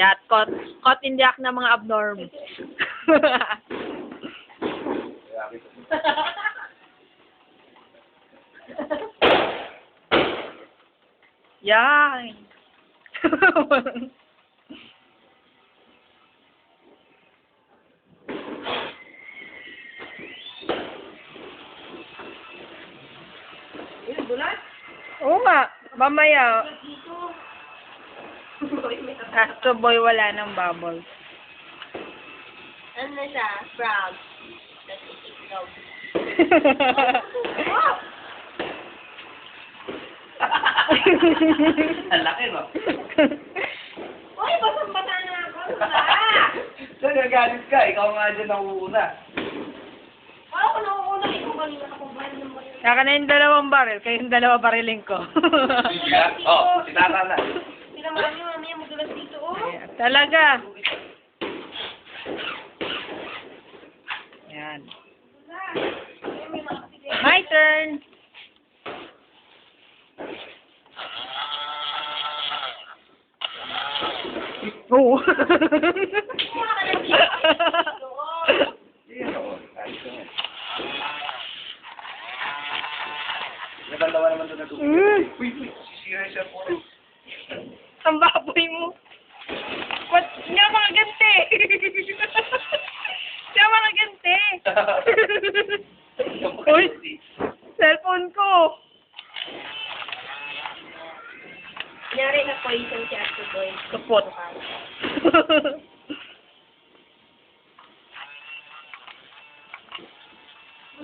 Yan, caught in the act ng mga abnorm. Yan. Oo nga, mamaya. Astro Boy wala ng bubbles. Ano na siya? Frog. That's itlog. Ang laki, no? Uy, basang-basa na ako. So, nagalit ka. Ikaw nga dyan nauuna. Ako nauuna. Ikaw kanina ako ba ng baril? Saka na yung 2 baril, kayong 2 bariling ko. Oh, si Tata na. Sinamahan niyo, mamaya madulas dito, oh. Ayan, talaga. Yan. My turn. Oo. Nagdalawa naman doon na doon. Uy, sisira siya po. Ang baboy mo. Ba't nga mga ganti? Nga mga ganti. Uy, cellphone ko. Kunyari na poison si Astro Boy. Kapot.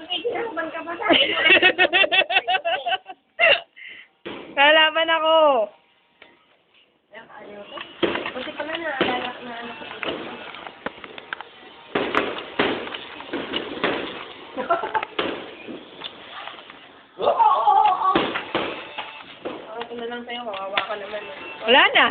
Kinakaban ka ba sa Lalaban ako. Ayaw ko. Kasi pala naalala ko na ano ko. Okay na lang sa'yo, kawawa ka naman. Wala na.